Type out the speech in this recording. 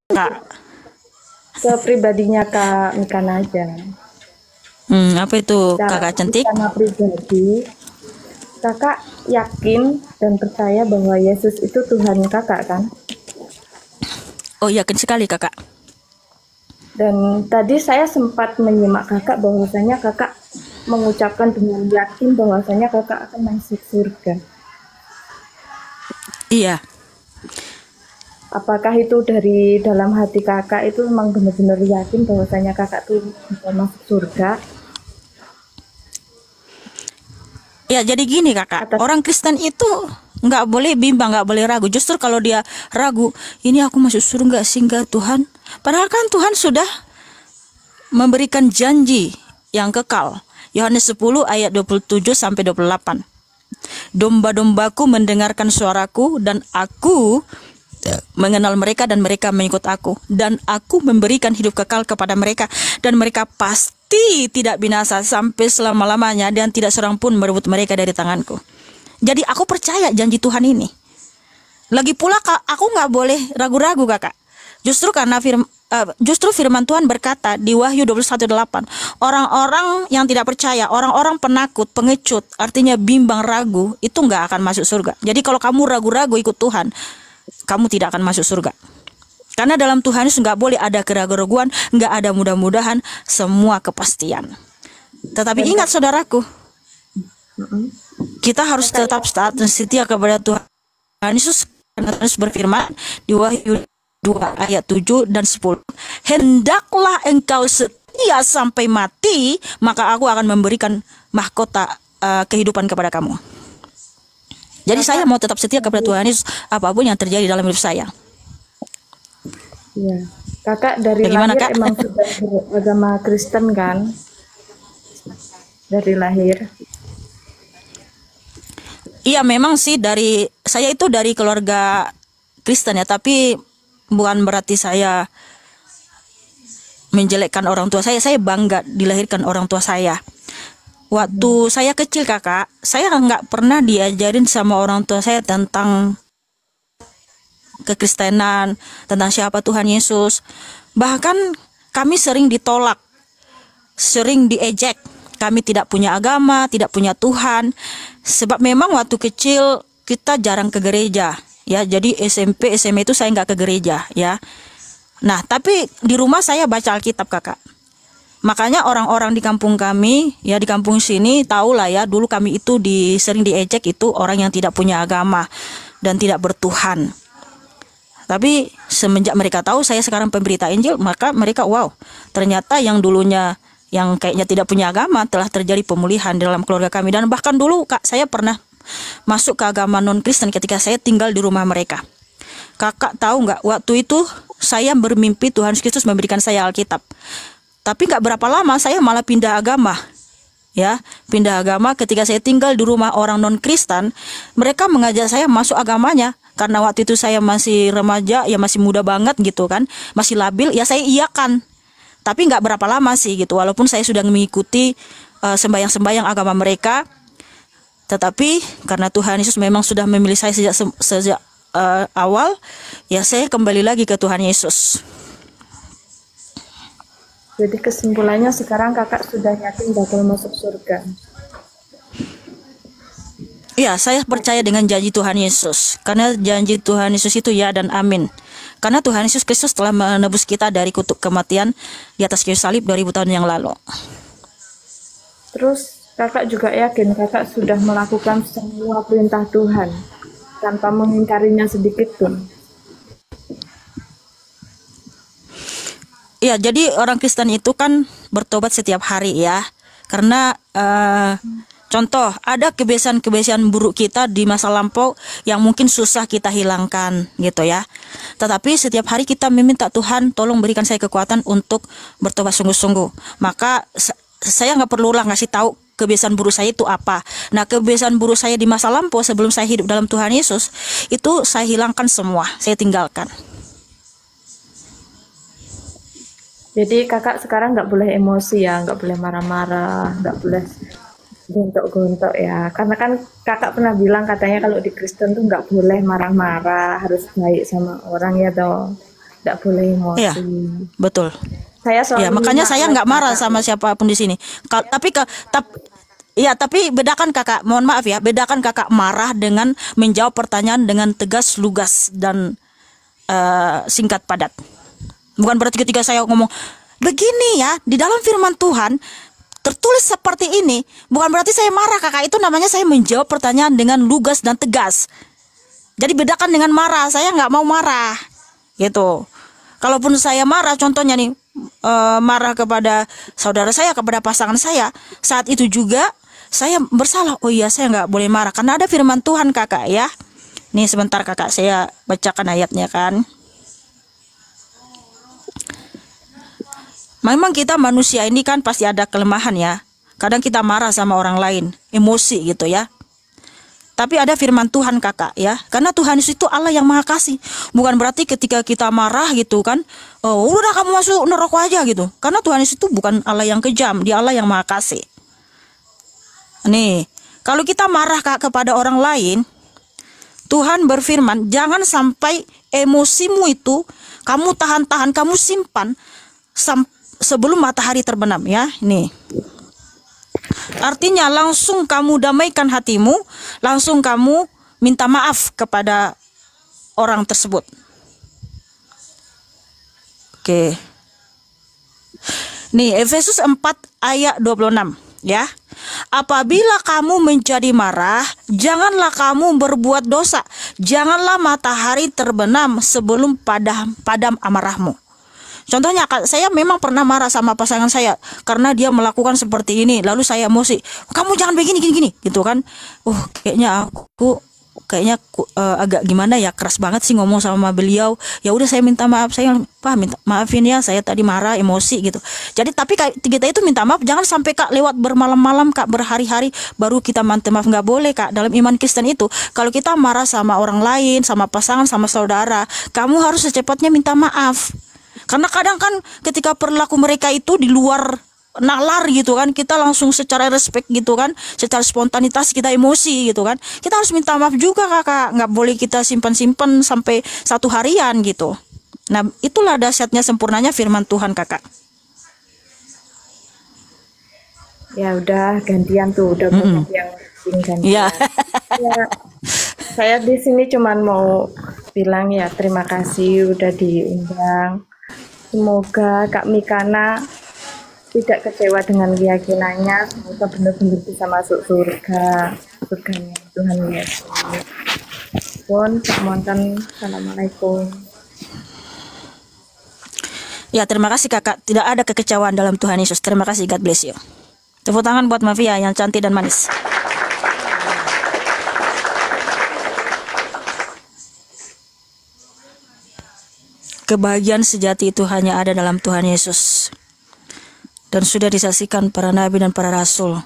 Kak. Ke pribadinya Kak Mikan aja. Apa itu kakak cantik? Secara pribadi, Kakak yakin dan percaya bahwa Yesus itu Tuhan Kakak kan? Oh, yakin sekali kakak. Dan tadi saya sempat menyimak Kakak bahwasanya Kakak mengucapkan dengan yakin bahwasanya Kakak akan masuk surga. Iya. Apakah itu dari dalam hati Kakak itu memang benar-benar yakin bahwasanya Kakak tuh bisa masuk surga? Ya jadi gini kakak, Atas orang Kristen itu nggak boleh bimbang, nggak boleh ragu. Justru kalau dia ragu, ini aku masuk surga sih nggak Tuhan? Padahal kan Tuhan sudah memberikan janji yang kekal. Yohanes 10 ayat 27 sampai 28. Domba-dombaku mendengarkan suaraku dan aku mengenal mereka dan mereka mengikut aku, dan aku memberikan hidup kekal kepada mereka, dan mereka pasti tidak binasa sampai selama-lamanya, dan tidak seorang pun merebut mereka dari tanganku. Jadi aku percaya janji Tuhan ini. Lagi pula aku nggak boleh ragu-ragu kakak. Justru firman Tuhan berkata di Wahyu 21:8, orang-orang yang tidak percaya, orang-orang penakut, pengecut, artinya bimbang, ragu, itu nggak akan masuk surga. Jadi kalau kamu ragu-ragu ikut Tuhan, kamu tidak akan masuk surga. Karena dalam Tuhan Yesus nggak boleh ada keraguan-raguan, nggak ada mudah-mudahan, semua kepastian. Tetapi dan ingat saudaraku, Mm-mm. kita harus tetap taat dan setia kepada Tuhan Yesus. Karena Tuhan Yesus berfirman di Wahyu 2 ayat 7 dan 10, hendaklah engkau setia sampai mati, maka aku akan memberikan mahkota kehidupan kepada kamu. Jadi saya mau tetap setia kepada Tuhan Yesus apapun yang terjadi dalam hidup saya. Ya, Kakak dari Bagaimana lahir kak? emang sudah beragama Kristen kan? Dari lahir. Iya memang sih saya itu dari keluarga Kristen ya, tapi bukan berarti saya menjelekkan orang tua saya. Saya bangga dilahirkan orang tua saya. Waktu saya kecil kakak, saya nggak pernah diajarin sama orang tua saya tentang kekristenan, tentang siapa Tuhan Yesus. Bahkan kami sering ditolak, sering diejek. Kami tidak punya agama, tidak punya Tuhan. Sebab memang waktu kecil kita jarang ke gereja. Ya, jadi SMP, SMA itu saya nggak ke gereja. Ya, nah tapi di rumah saya baca Alkitab kakak. Makanya orang-orang di kampung kami, ya di kampung sini tahu lah ya, dulu kami itu sering diejek itu orang yang tidak punya agama dan tidak bertuhan. Tapi semenjak mereka tahu saya sekarang pemberita Injil, maka mereka wow, ternyata yang dulunya yang kayaknya tidak punya agama telah terjadi pemulihan dalam keluarga kami. Dan bahkan dulu kak, saya pernah masuk ke agama non-Kristen ketika saya tinggal di rumah mereka. Kakak tahu nggak, waktu itu saya bermimpi Tuhan Yesus memberikan saya Alkitab. Tapi nggak berapa lama saya malah pindah agama. Ya, pindah agama ketika saya tinggal di rumah orang non-Kristen, mereka mengajak saya masuk agamanya. Karena waktu itu saya masih remaja, ya masih muda banget gitu kan, masih labil, ya saya iyakan. Tapi nggak berapa lama sih gitu, walaupun saya sudah mengikuti sembahyang-sembahyang agama mereka. Tetapi karena Tuhan Yesus memang sudah memilih saya sejak awal, ya saya kembali lagi ke Tuhan Yesus. Jadi kesimpulannya sekarang Kakak sudah yakin bakal masuk surga. Ya, saya percaya dengan janji Tuhan Yesus. Karena janji Tuhan Yesus itu ya dan amin. Karena Tuhan Yesus Kristus telah menebus kita dari kutuk kematian di atas kayu salib 2000 tahun yang lalu. Terus Kakak juga yakin Kakak sudah melakukan semua perintah Tuhan tanpa mengingkarinya sedikit pun. Ya, jadi orang Kristen itu kan bertobat setiap hari ya. Karena contoh, ada kebiasaan-kebiasaan buruk kita di masa lampau yang mungkin susah kita hilangkan gitu ya. Tetapi setiap hari kita meminta Tuhan, tolong berikan saya kekuatan untuk bertobat sungguh-sungguh. Maka saya nggak perlu lah ngasih tahu kebiasaan buruk saya itu apa. Nah, kebiasaan buruk saya di masa lampau sebelum saya hidup dalam Tuhan Yesus, itu saya hilangkan semua, saya tinggalkan. Jadi Kakak sekarang nggak boleh emosi ya, nggak boleh marah-marah, nggak boleh gontok-gontok ya. Karena kan Kakak pernah bilang katanya kalau di Kristen tuh nggak boleh marah-marah, harus baik sama orang ya toh. nggak boleh emosi. Iya, betul. Saya selalu Ya, makanya saya nggak marah kakak. sama siapapun di sini. Tapi bedakan kakak, mohon maaf ya, bedakan kakak marah dengan menjawab pertanyaan dengan tegas, lugas, dan singkat padat. Bukan berarti ketika saya ngomong begini ya, di dalam firman Tuhan tertulis seperti ini, bukan berarti saya marah kakak. Itu namanya saya menjawab pertanyaan dengan lugas dan tegas. Jadi bedakan dengan marah, saya nggak mau marah, gitu. Kalaupun saya marah, contohnya nih, marah kepada saudara saya, kepada pasangan saya, saat itu juga saya bersalah. Oh iya, saya nggak boleh marah karena ada firman Tuhan kakak ya. Nih sebentar kakak, saya bacakan ayatnya kan. Memang kita manusia ini kan pasti ada kelemahan ya. Kadang kita marah sama orang lain, emosi gitu ya. Tapi ada firman Tuhan kakak ya. Karena Tuhan itu Allah yang maha kasih. Bukan berarti ketika kita marah gitu kan, oh udah kamu masuk neraka aja gitu. Karena Tuhan itu bukan Allah yang kejam, Dia Allah yang maha kasih. Nih, kalau kita marah kak kepada orang lain, Tuhan berfirman, jangan sampai emosimu itu kamu tahan-tahan, kamu simpan sebelum matahari terbenam ya. Nih. Artinya langsung kamu damaikan hatimu, langsung kamu minta maaf kepada orang tersebut. Oke. Nih, Efesus 4 ayat 26 ya. Apabila kamu menjadi marah, janganlah kamu berbuat dosa. Janganlah matahari terbenam sebelum padam amarahmu. Contohnya, saya memang pernah marah sama pasangan saya karena dia melakukan seperti ini. Lalu saya emosi, kamu jangan begini, gini, gitu kan. Kayaknya aku agak gimana ya, keras banget sih ngomong sama beliau. Ya udah saya minta maaf, saya minta maafin ya, saya tadi marah, emosi gitu. Jadi tapi kita itu minta maaf, jangan sampai kak lewat bermalam-malam kak, berhari-hari baru kita minta maaf. Nggak boleh kak. Dalam iman Kristen itu, kalau kita marah sama orang lain, sama pasangan, sama saudara, kamu harus secepatnya minta maaf. Karena kadang kan ketika perilaku mereka itu di luar nalar gitu kan, kita langsung secara respect gitu kan, secara spontanitas kita emosi gitu kan, kita harus minta maaf juga kakak. Nggak boleh kita simpan-simpan sampai 1 harian gitu. Nah itulah dahsyatnya, sempurnanya firman Tuhan kakak. Ya udah gantian tuh, udah banyak yang gantian. Ya. Ya, saya di sini cuman mau bilang ya terima kasih udah diundang. Semoga Kak Mikana tidak kecewa dengan keyakinannya, semoga benar-benar bisa masuk surganya Tuhan Yesus. Pun mohon assalamualaikum. Ya terima kasih kakak, tidak ada kekecewaan dalam Tuhan Yesus. Terima kasih, God bless you. Tepuk tangan buat Mafia yang cantik dan manis. Kebahagiaan sejati itu hanya ada dalam Tuhan Yesus. Dan sudah disaksikan para nabi dan para rasul